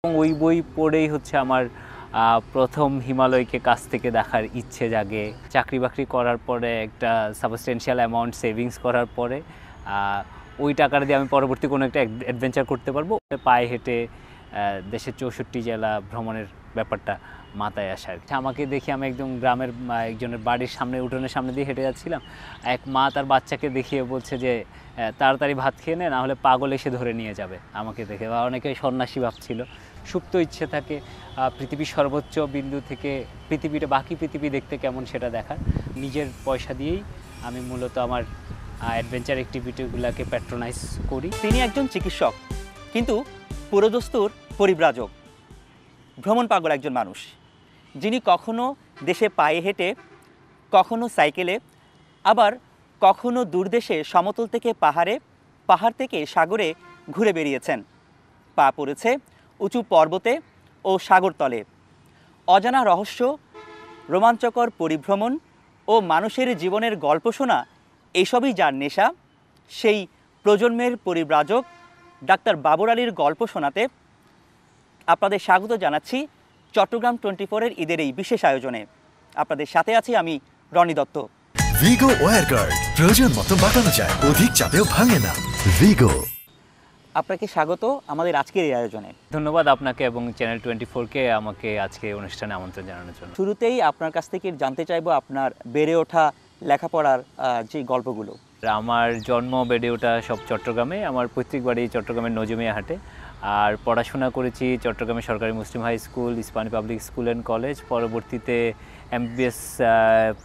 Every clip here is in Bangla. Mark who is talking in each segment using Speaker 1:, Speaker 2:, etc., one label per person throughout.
Speaker 1: এবং ওই বই পড়েই হচ্ছে আমার প্রথম হিমালয়কে কাছ থেকে দেখার ইচ্ছে জাগে। চাকরি বাকরি করার পরে একটা সাবস্টেন্সিয়াল অ্যামাউন্ট সেভিংস করার পরে ওই টাকাটা দিয়ে আমি পরবর্তী কোনো একটা অ্যাডভেঞ্চার করতে পারবো। পায়ে হেঁটে দেশের 64 জেলা ভ্রমণের ব্যাপারটা মাথায় আসে আর কি। আমাকে দেখি আমি একদম গ্রামের একজনের বাড়ির সামনে উঠোনের সামনে দিয়ে হেঁটে যাচ্ছিলাম। এক মা তার বাচ্চাকে দেখিয়ে বলছে যে তাড়াতাড়ি ভাত খেয়ে নে, না হলে পাগল এসে ধরে নিয়ে যাবে আমাকে দেখে। বা অনেকে সন্ন্যাসী ভাবছিল। সুপ্ত ইচ্ছে থাকে পৃথিবীর সর্বোচ্চ বিন্দু থেকে পৃথিবীটা, বাকি পৃথিবী দেখতে কেমন সেটা দেখার। নিজের পয়সা দিয়েই আমি মূলত আমার অ্যাডভেঞ্চার অ্যাক্টিভিটিগুলোকে প্যাট্রোনাইজ করি।
Speaker 2: তিনি একজন চিকিৎসক, কিন্তু পুরোদস্তুর পরিব্রাজক, ভ্রমণ পাগল একজন মানুষ, যিনি কখনো দেশে পায়ে হেঁটে, কখনো সাইকেলে, আবার কখনো দূরদেশে সমতল থেকে পাহাড়ে, পাহাড় থেকে সাগরে ঘুরে বেরিয়েছেন। পা পড়েছে উঁচু পর্বতে ও সাগরতলে। অজানা রহস্য, রোমাঞ্চকর পরিভ্রমণ ও মানুষের জীবনের গল্প শোনা, এইসবই যার নেশা। সেই প্রজন্মের পরিব্রাজক ডাক্তার বাবর আলীর গল্প শোনাতে আপনাদের স্বাগত জানাচ্ছি চট্টগ্রাম 24-এর ঈদের এই বিশেষ আয়োজনে। আপনাদের সাথে আছি আমি রনি দত্ত।
Speaker 3: ভিগো ওয়্যার গার্ড, প্রয়োজন মতো বাঁকানো যায়, অধিক চাপেও ভাঙে না। ভিগো।
Speaker 2: আপনাকে স্বাগত আমাদের আজকের এই আয়োজনে।
Speaker 1: ধন্যবাদ আপনাকে এবং চ্যানেল 24কে আমাকে আজকে অনুষ্ঠানে আমন্ত্রণ জানানোর জন্য।
Speaker 2: শুরুতেই আপনার কাছ থেকে জানতে চাইবো আপনার বেড়ে ওঠা লেখাপড়ার যে গল্পগুলো।
Speaker 1: আমার জন্ম বেড়ে ওঠা সব চট্টগ্রামে। আমার পৈতৃক বাড়ি চট্টগ্রামের নজমিয়া হাটে। আর পড়াশোনা করেছি চট্টগ্রামের সরকারি Muslim high school, Ispahani public school and college. পরবর্তীতে এমবিবিএস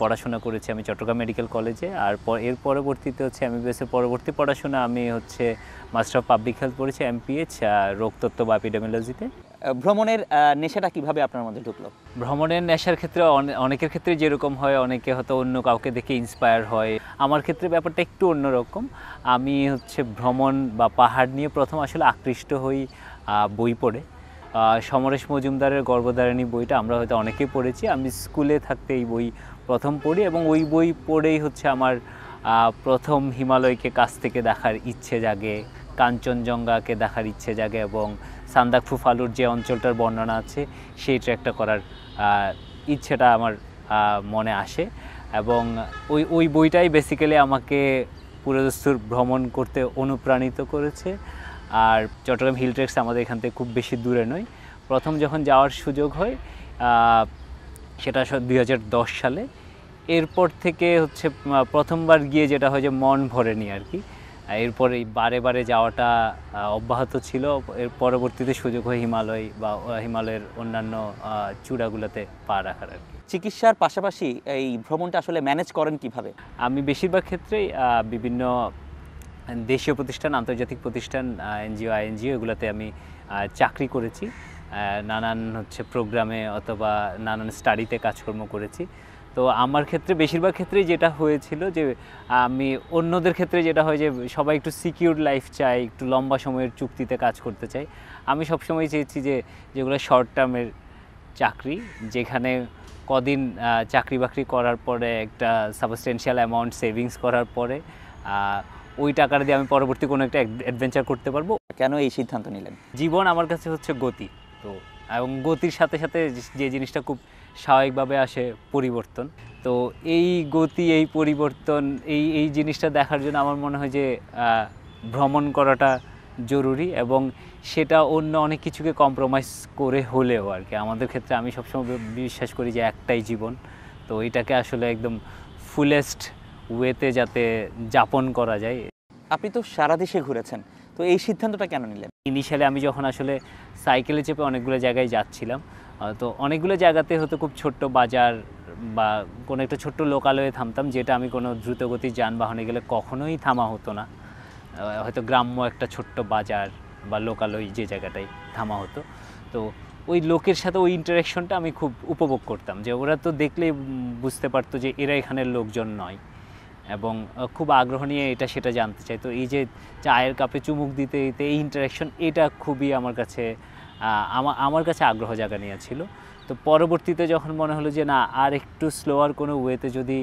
Speaker 1: পড়াশোনা করেছি আমি চট্টগ্রাম মেডিকেল কলেজে। আর এর পরবর্তীতে হচ্ছে এমবিবিএসের পরবর্তী পড়াশোনা আমি হচ্ছে মাস্টার অফ পাবলিক হেলথ পড়েছি, এমপিএইচ, রোগতত্ত্ব বা এপিডেমিওলজিতে।
Speaker 2: ভ্রমণের নেশাটা কিভাবে আপনার মধ্যে ঢুকলো?
Speaker 1: ভ্রমণের নেশার ক্ষেত্রে অনেকের ক্ষেত্রে যেরকম হয়, অনেকে হয়তো অন্য কাউকে দেখে ইন্সপায়ার হয়। আমার ক্ষেত্রে ব্যাপারটা একটু অন্যরকম। আমি হচ্ছে ভ্রমণ বা পাহাড় নিয়ে প্রথম আসলে আকৃষ্ট হই বই পড়ে। সমরেশ মজুমদারের গর্ভধারিণী বইটা আমরা হয়তো অনেকেই পড়েছি। আমি স্কুলে থাকতে এই বই প্রথম পড়ি এবং ওই বই পড়েই হচ্ছে আমার প্রথম হিমালয়কে কাছ থেকে দেখার ইচ্ছে জাগে, কাঞ্চনজঙ্ঘাকে দেখার ইচ্ছে জাগে এবং সান্দাকফু ফালুর যে অঞ্চলটার বর্ণনা আছে সেই ট্রেকটা করার ইচ্ছেটা আমার মনে আসে। এবং ওই বইটাই বেসিক্যালি আমাকে পুরোদস্তুর ভ্রমণ করতে অনুপ্রাণিত করেছে। আর চট্টগ্রাম হিল ট্রেকস আমাদের এখান থেকে খুব বেশি দূরে নয়। প্রথম যখন যাওয়ার সুযোগ হয় সেটা 2010 সালে। এরপর থেকে হচ্ছে প্রথমবার গিয়ে যেটা হয় যে মন ভরেনি আর কি। এরপর এই বারে বারে যাওয়াটা অব্যাহত ছিল। এর পরবর্তীতে সুযোগ হয় হিমালয় বা হিমালয়ের অন্যান্য চূড়াগুলোতে পা রাখার আর কি।
Speaker 2: চিকিৎসার পাশাপাশি এই ভ্রমণটা আসলে ম্যানেজ করেন কিভাবে?
Speaker 1: আমি বেশিরভাগ ক্ষেত্রেই বিভিন্ন দেশীয় প্রতিষ্ঠান, আন্তর্জাতিক প্রতিষ্ঠান, এনজিও, আইএনজিও এগুলোতে আমি চাকরি করেছি। নানান হচ্ছে প্রোগ্রামে অথবা নানান স্টাডিতে কাজকর্ম করেছি। তো আমার ক্ষেত্রে বেশিরভাগ ক্ষেত্রেই যেটা হয়েছিল যে আমি অন্যদের ক্ষেত্রে যেটা হয় যে সবাই একটু সিকিউর লাইফ চায়, একটু লম্বা সময়ের চুক্তিতে কাজ করতে চাই। আমি সবসময় চেয়েছি যে যেগুলো শর্ট টার্মের চাকরি, যেখানে কদিন চাকরি বাকরি করার পরে একটা সাবস্টেন্সিয়াল অ্যামাউন্ট সেভিংস করার পরে ওই টাকাটা দিয়ে আমি পরবর্তী কোনো একটা অ্যাডভেঞ্চার করতে পারবো।
Speaker 2: কেন এই সিদ্ধান্ত নিলেন?
Speaker 1: জীবন আমার কাছে হচ্ছে গতি, তো এবং গতির সাথে সাথে যে জিনিসটা খুব স্বাভাবিকভাবে আসে পরিবর্তন। তো এই গতি, এই পরিবর্তন, এই জিনিসটা দেখার জন্য আমার মনে হয় যে ভ্রমণ করাটা জরুরি এবং সেটা অন্য অনেক কিছুকে কম্প্রোমাইজ করে হলেও আর কি। আমাদের ক্ষেত্রে আমি সবসময় বিশ্বাস করি যে একটাই জীবন, তো এটাকে আসলে একদম ফুলেস্ট ওয়েতে যাতে যাপন করা যায়।
Speaker 2: আপনি তো সারা দেশে ঘুরেছেন, তো এই সিদ্ধান্তটা কেন নিলেন?
Speaker 1: ইনিশিয়ালি আমি যখন আসলে সাইকেলে চেপে অনেকগুলো জায়গায় যাচ্ছিলাম, তো অনেকগুলো জায়গাতে হয়তো খুব ছোট্ট বাজার বা কোনো একটা ছোট্ট লোকালয়ে থামতাম, যেটা আমি কোনো দ্রুতগতির যানবাহনে গেলে কখনোই থামা হতো না। হয়তো গ্রাম্য একটা ছোট্ট বাজার বা লোকালয় যে জায়গাটায় থামা হতো। তো ওই লোকের সাথে ওই ইন্টারেকশনটা আমি খুব উপভোগ করতাম, যে ওরা তো দেখলেই বুঝতে পারতো যে এরা এখানের লোকজন নয় এবং খুব আগ্রহ নিয়ে এটা সেটা জানতে চাই। তো এই যে চায়ের কাপে চুমুক দিতে দিতে এই ইন্টারেকশন, এটা খুবই আমার কাছে আগ্রহ জাগানিয়েছিল। তো পরবর্তীতে যখন মনে হলো যে না, আর একটু স্লোয়ার কোনো ওয়েতে যদি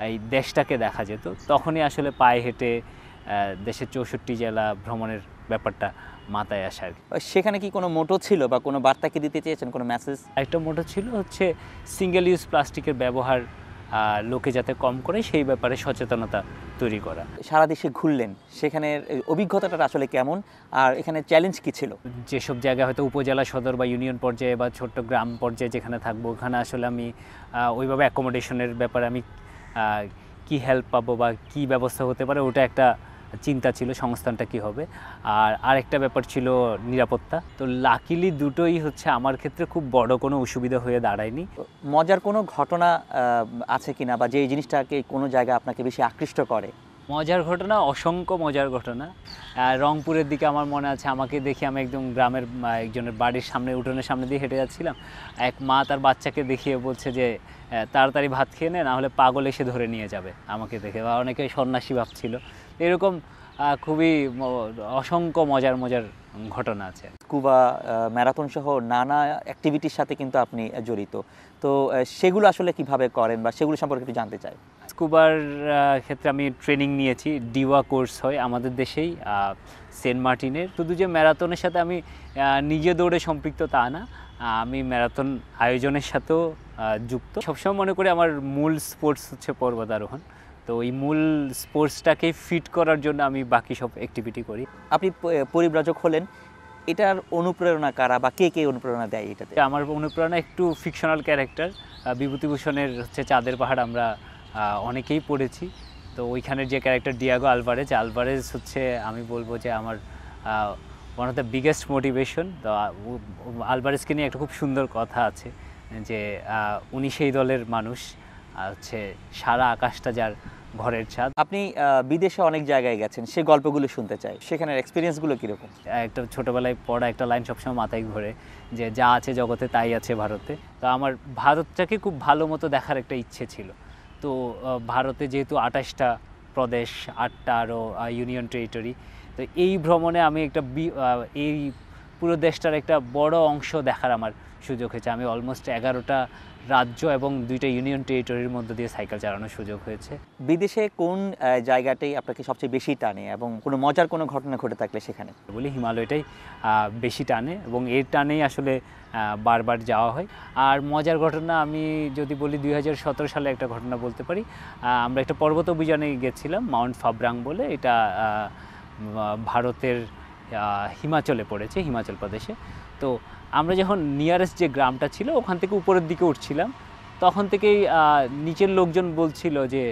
Speaker 1: এই দেশটাকে দেখা যেত, তখনই আসলে পায়ে হেঁটে দেশের 64 জেলা ভ্রমণের ব্যাপারটা মাথায় আসে আর কি।
Speaker 2: সেখানে কি কোনো মোটো ছিল বা কোনো বার্তা কি দিতে চেয়েছেন, কোনো মেসেজ?
Speaker 1: একটা মোটো ছিল হচ্ছে সিঙ্গেল ইউজ প্লাস্টিকের ব্যবহার লোকে যাতে কম করে সেই ব্যাপারে সচেতনতা তৈরি করা।
Speaker 2: সারা দেশে ঘুরলেন, সেখানের অভিজ্ঞতাটা আসলে কেমন, আর এখানে চ্যালেঞ্জ কি ছিল?
Speaker 1: যেসব জায়গায় হয়তো উপজেলা সদর বা ইউনিয়ন পর্যায়ে বা ছোট্ট গ্রাম পর্যায়ে যেখানে থাকবো, ওখানে আসলে আমি ওইভাবে অ্যাকোমোডেশনের ব্যাপারে আমি কি হেল্প পাবো বা কি ব্যবস্থা হতে পারে ওটা একটা চিন্তা ছিল, সংস্থানটা কি হবে। আর আরেকটা ব্যাপার ছিল নিরাপত্তা। তো লাকিলি দুটোই হচ্ছে আমার ক্ষেত্রে খুব বড় কোনো অসুবিধা হয়ে দাঁড়ায়নি।
Speaker 2: মজার কোনো ঘটনা আছে কিনা, বা যে জিনিসটাকে কোনো জায়গা আপনাকে বেশি আকৃষ্ট করে?
Speaker 1: মজার ঘটনা, অসংখ্য মজার ঘটনা। রংপুরের দিকে আমার মনে আছে, আমাকে দেখে আমি একদম গ্রামের একজনের বাড়ির সামনে, উঠোনের সামনে দিয়ে হেঁটে যাচ্ছিলাম। এক মা তার বাচ্চাকে দেখিয়ে বলছে যে তাড়াতাড়ি ভাত খেয়ে নে, না হলে পাগল এসে ধরে নিয়ে যাবে। আমাকে দেখে, বা অনেকে সন্ন্যাসী ভাবছিল। এরকম খুবই অসংখ্য মজার মজার ঘটনা আছে।
Speaker 2: স্কুবা, ম্যারাথন সহ নানা অ্যাক্টিভিটির সাথে কিন্তু আপনি জড়িত। তো সেগুলো আসলে কিভাবে করেন বা সেগুলো সম্পর্কে একটু জানতে চাই।
Speaker 1: স্কুবার ক্ষেত্রে আমি ট্রেনিং নিয়েছি, ডিওয়া কোর্স হয় আমাদের দেশেই সেন্ট মার্টিনের। শুধু যে ম্যারাথনের সাথে আমি নিজে দৌড়ে সম্পৃক্ত তা না, আমি ম্যারাথন আয়োজনের সাথেও যুক্ত। সবসময় মনে করি আমার মূল স্পোর্টস হচ্ছে পর্বতারোহণ। তো এই মূল স্পোর্টসটাকে ফিট করার জন্য আমি বাকি সব অ্যাক্টিভিটি করি।
Speaker 2: আপনি পরিব্রাজক হলেন, এটার অনুপ্রেরণা কারা বা কে কে অনুপ্রেরণা দেয় এটাতে?
Speaker 1: আমার অনুপ্রেরণা একটু ফিকশনাল ক্যারেক্টার, বিভূতিভূষণের হচ্ছে চাঁদের পাহাড় আমরা অনেকেই পড়েছি। তো ওইখানের যে ক্যারেক্টার ডিয়াগো আলভারেজ হচ্ছে আমি বলবো যে আমার one of the biggest motivation. তো আলভারেজকে নিয়ে একটা খুব সুন্দর কথা আছে যে উনি সেই দলের মানুষ হচ্ছে সারা আকাশটা যার ঘরের ছাদ।
Speaker 2: আপনি বিদেশে অনেক জায়গায় গেছেন, সে গল্পগুলো শুনতে চাই। সেখানের এক্সপিরিয়েন্সগুলো কীরকম?
Speaker 1: একটা ছোটোবেলায় পড়া একটা লাইন সবসময় মাথায় ঘোরে যে যা আছে জগতে তাই আছে ভারতে। তো আমার ভারতটাকে খুব ভালো মতো দেখার একটা ইচ্ছে ছিল। তো ভারতে যেহেতু 28টা প্রদেশ, 8টা আরও ইউনিয়ন টেরিটরি, তো এই ভ্রমণে আমি একটা এই পুরো দেশটার একটা বড় অংশ দেখার আমার সুযোগ হয়েছে। আমি অলমোস্ট 11টা রাজ্য এবং 2টা ইউনিয়ন টেরিটরির মধ্য দিয়ে সাইকেল চালানোর সুযোগ হয়েছে।
Speaker 2: বিদেশে কোন জায়গাটাই আপনাকে সবচেয়ে বেশি টানে, এবং কোনো মজার কোনো ঘটনা ঘটে থাকলে সেখানে?
Speaker 1: বলি হিমালয়টাই বেশি টানে, এবং এর টানেই আসলে বারবার যাওয়া হয়। আর মজার ঘটনা আমি যদি বলি 2017 সালে একটা ঘটনা বলতে পারি। আমরা একটা পর্বত অভিযানে গেছিলাম, মাউন্ট ফাব্রাং বলে। এটা ভারতের হিমাচলে পড়েছে, হিমাচল প্রদেশে। তো আমরা যখন নিয়ারেস্ট যে গ্রামটা ছিল ওখান থেকে উপরের দিকে উঠছিলাম, তখন থেকেই নিচের লোকজন বলছিল যে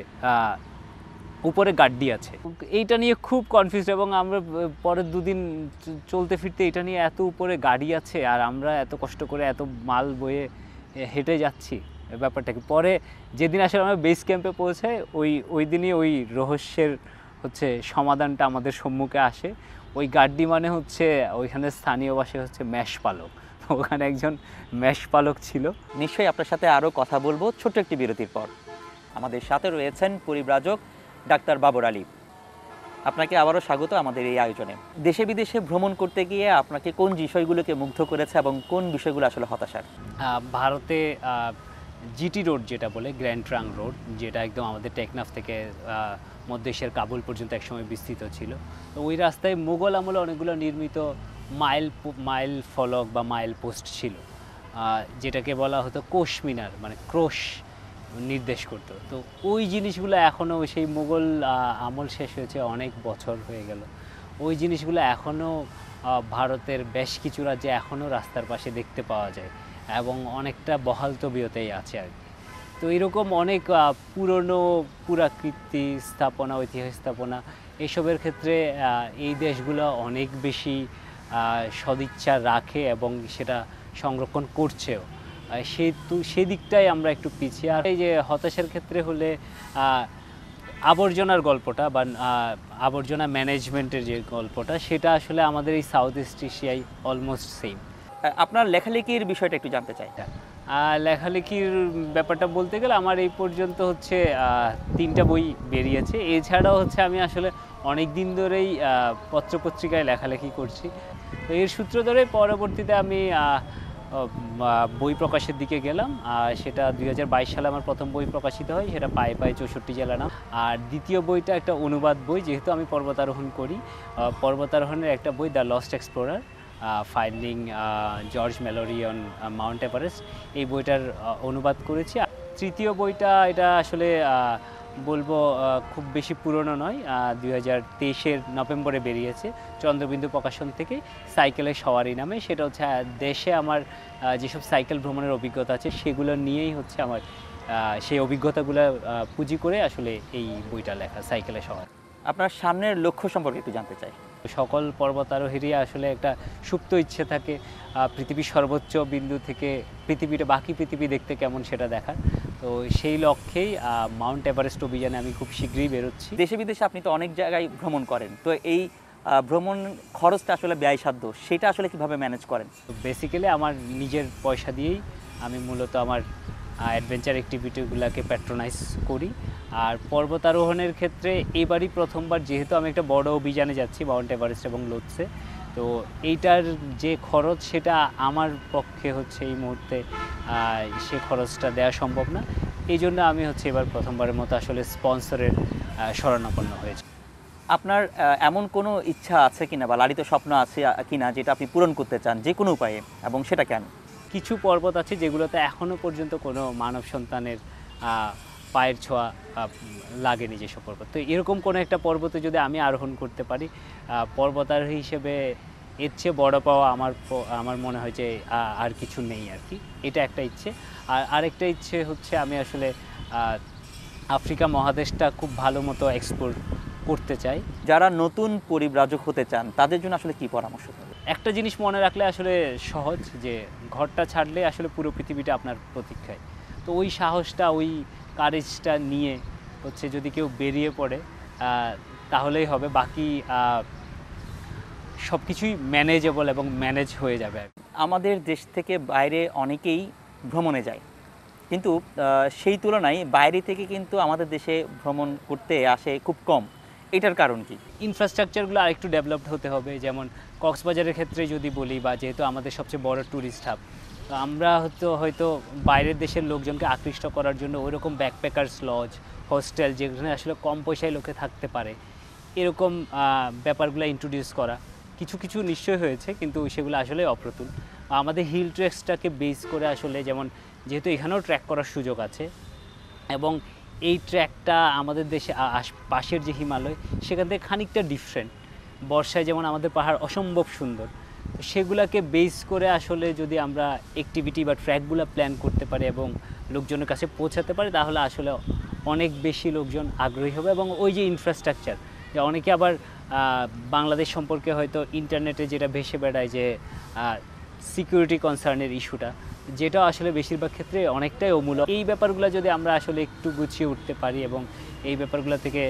Speaker 1: উপরে গাড্ডি আছে। এইটা নিয়ে খুব কনফিউজ, এবং আমরা পরের দুদিন চলতে ফিরতে এটা নিয়ে এত উপরে গাড়ি আছে আর আমরা এত কষ্ট করে এত মাল বয়ে হেঁটে যাচ্ছি, ব্যাপারটা কি। পরে যেদিন আসলে আমরা বেস ক্যাম্পে পৌঁছাই ওই দিনই ওই রহস্যের হচ্ছে সমাধানটা আমাদের সম্মুখে আসে। ওই গাড্ডি মানে হচ্ছে ওইখানে স্থানীয় ভাষায় হচ্ছে মেষ পালক। ওখানে একজন মেষ পালক ছিল।
Speaker 2: নিশ্চয়ই আপনার সাথে আরও কথা বলবো ছোট্ট একটি বিরতির পর। আমাদের সাথে রয়েছেন পরিব্রাজক ডাক্তার বাবর আলী। আপনাকে আবারও স্বাগত আমাদের এই আয়োজনে। দেশে বিদেশে ভ্রমণ করতে গিয়ে আপনাকে কোন বিষয়গুলোকে মুগ্ধ করেছে এবং কোন বিষয়গুলো আসলে হতাশার?
Speaker 1: ভারতে জিটি রোড যেটা বলে, গ্র্যান্ড ট্রাঙ্ক রোড, যেটা একদম আমাদের টেকনাফ থেকে মধ্য এশিয়ার কাবুল পর্যন্ত একসময় বিস্তৃত ছিল। তো ওই রাস্তায় মুঘল আমলে অনেকগুলো নির্মিত মাইল ফলক বা মাইল পোস্ট ছিল, যেটাকে বলা হতো কোষ মিনার, মানে ক্রোশ নির্দেশ করতো। তো ওই জিনিসগুলো এখনও, সেই মুঘল আমল শেষ হয়েছে অনেক বছর হয়ে গেল, ওই জিনিসগুলো এখনও ভারতের বেশ কিছু রাজ্যে এখনও রাস্তার পাশে দেখতে পাওয়া যায়, এবং অনেকটা বহাল তবিয়তেই আছে আর কি। তো এরকম অনেক পুরনো পুরাকীর্তি স্থাপনা, ঐতিহাসিক স্থাপনা, এসবের ক্ষেত্রে এই দেশগুলো অনেক বেশি সদিচ্ছা রাখে এবং সেটা সংরক্ষণ করছেও। সেদিকটাই আমরা একটু পিছিয়ে। আর এই যে হতাশার ক্ষেত্রে হলে আবর্জনার গল্পটা বা আবর্জনা ম্যানেজমেন্টের যে গল্পটা, সেটা আসলে আমাদের এই সাউথ ইস্ট এশিয়ায় অলমোস্ট সেম।
Speaker 2: আপনার লেখালেখির বিষয়টা একটু জানতে চাই।
Speaker 1: লেখালেখির ব্যাপারটা বলতে গেলে আমার এই পর্যন্ত হচ্ছে 3টা বই বেরিয়েছে। এছাড়াও হচ্ছে আমি আসলে অনেক দিন ধরেই পত্রপত্রিকায় লেখালেখি করছি। তো এর সূত্র ধরে পরবর্তীতে আমি বই প্রকাশের দিকে গেলাম। সেটা 2022 সালে আমার প্রথম বই প্রকাশিত হয়, সেটা পায়ে পায়ে 64 জেলা নাম। আর দ্বিতীয় বইটা একটা অনুবাদ বই, যেহেতু আমি পর্বতারোহণ করি, পর্বতারোহণের একটা বই the lost explorer finding George Mallory on Mount Everest, এই বইটার অনুবাদ করেছি। তৃতীয় বইটা এটা আসলে বলবো খুব বেশি পুরনো নয়, 2023-এর নভেম্বরে বেরিয়েছে চন্দ্রবিন্দু প্রকাশন থেকে, সাইকেলের সওয়ারি নামে। সেটা হচ্ছে দেশে আমার যেসব সাইকেল ভ্রমণের অভিজ্ঞতা আছে সেগুলো নিয়েই হচ্ছে আমার সেই অভিজ্ঞতাগুলো পুঁজি করে আসলে এই বইটা লেখা, সাইকেলের সওয়ারি।
Speaker 2: আপনার সামনের লক্ষ্য সম্পর্কে একটু জানতে চাই।
Speaker 1: সকল পর্বতারোহীরই আসলে একটা সুপ্ত ইচ্ছে থাকে পৃথিবীর সর্বোচ্চ বিন্দু থেকে বাকি পৃথিবী দেখতে কেমন সেটা দেখার। তো সেই লক্ষ্যেই মাউন্ট এভারেস্ট অভিযানে আমি খুব শীঘ্রই বেরোচ্ছি।
Speaker 2: দেশে বিদেশে আপনি তো অনেক জায়গায় ভ্রমণ করেন, তো এই ভ্রমণ খরচটা আসলে ব্যয়সাধ্য, সেটা আসলে কিভাবে ম্যানেজ করেন?
Speaker 1: তো বেসিক্যালি আমার নিজের পয়সা দিয়েই আমি মূলত আমার অ্যাডভেঞ্চার অ্যাক্টিভিটিগুলোকে প্যাট্রোনাইজ করি। আর পর্বতারোহণের ক্ষেত্রে এবারই প্রথমবার, যেহেতু আমি একটা বড় অভিযানে যাচ্ছি মাউন্ট এভারেস্ট এবং লোৎসে, তো এইটার যে খরচ সেটা আমার পক্ষে হচ্ছে এই মুহূর্তে সে খরচটা দেওয়া সম্ভব না। এই জন্য আমি হচ্ছে এবার প্রথমবারের মতো আসলে স্পন্সরের শরণাপন্ন হয়েছে।
Speaker 2: আপনার এমন কোনো ইচ্ছা আছে কিনা বা লালিত স্বপ্ন আছে কিনা যেটা আপনি পূরণ করতে চান যে কোনো উপায়ে, এবং সেটা কেন?
Speaker 1: কিছু পর্বত আছে যেগুলোতে এখনও পর্যন্ত কোনো মানব সন্তানের পায়ের ছোঁয়া লাগেনি, যেসব পর্বত। তো এরকম কোনো একটা পর্বতে যদি আমি আরোহণ করতে পারি, পর্বতারোহী হিসেবে এর চেয়ে বড় পাওয়া আমার মনে হয় যে আর কিছু নেই আর কি। এটা একটা ইচ্ছে। আর আরেকটা ইচ্ছে হচ্ছে আমি আসলে আফ্রিকা মহাদেশটা খুব ভালো মতো এক্সপ্লোর করতে চাই।
Speaker 2: যারা নতুন পরিব্রাজক হতে চান তাদের জন্য আসলে কি পরামর্শ দেবেন?
Speaker 1: একটা জিনিস মনে রাখলে আসলে সহজ, যে ঘরটা ছাড়লে আসলে পুরো পৃথিবীটা আপনার প্রতীক্ষায়। তো ওই সাহসটা, ওই কারেজটা নিয়ে হচ্ছে যদি কেউ বেরিয়ে পড়ে তাহলেই হবে, বাকি সব কিছুই ম্যানেজেবল এবং ম্যানেজ হয়ে যাবে।
Speaker 2: আমাদের দেশ থেকে বাইরে অনেকেই ভ্রমণে যায়, কিন্তু সেই তুলনায় বাইরে থেকে কিন্তু আমাদের দেশে ভ্রমণ করতে আসে খুব কম। এটার কারণ কি?
Speaker 1: ইনফ্রাস্ট্রাকচারগুলো আরেকটু ডেভেলপড হতে হবে। যেমন কক্সবাজারের ক্ষেত্রে যদি বলি, বা যেহেতু আমাদের সবচেয়ে বড় ট্যুরিস্ট হাব, তো আমরা হয়তো বাইরের দেশের লোকজনকে আকৃষ্ট করার জন্য ওইরকম ব্যাকপ্যাকার্স লজ, হোস্টেল, যেখানে আসলে কম পয়সায় লোকে থাকতে পারে, এরকম ব্যাপারগুলো ইন্ট্রোডিউস করা কিছু কিছু নিশ্চয় হয়েছে, কিন্তু সেগুলো আসলে অপ্রতুল। আমাদের হিল ট্রেকসটাকে বেস করে আসলে, যেমন যেহেতু এখানেও ট্র্যাক করার সুযোগ আছে, এবং এই ট্র্যাকটা আমাদের দেশে পাশের যে হিমালয় সেখান থেকে খানিকটা ডিফারেন্ট। বর্ষায় যেমন আমাদের পাহাড় অসম্ভব সুন্দর, তো সেগুলোকে বেস করে আসলে যদি আমরা অ্যাক্টিভিটি বা ট্র্যাকগুলো প্ল্যান করতে পারি এবং লোকজনের কাছে পৌঁছাতে পারি, তাহলে আসলে অনেক বেশি লোকজন আগ্রহী হবে। এবং ওই যে ইনফ্রাস্ট্রাকচার, যে অনেকে আবার বাংলাদেশ সম্পর্কে হয়তো ইন্টারনেটে যেটা ভেসে বেড়ায় যে সিকিউরিটি কনসার্নের ইস্যুটা, যেটা আসলে বেশিরভাগ ক্ষেত্রে অনেকটাই অমূলক। এই ব্যাপারগুলো যদি আমরা আসলে একটু গুছিয়ে উঠতে পারি এবং এই ব্যাপারগুলো থেকে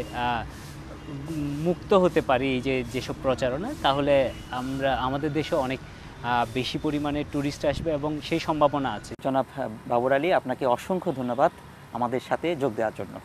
Speaker 1: মুক্ত হতে পারি, এই যেসব প্রচারণা, তাহলে আমাদের দেশে অনেক বেশি পরিমাণে ট্যুরিস্ট আসবে এবং সেই সম্ভাবনা আছে।
Speaker 2: জনাব বাবর আলী, আপনাকে অসংখ্য ধন্যবাদ আমাদের সাথে যোগ দেওয়ার জন্য।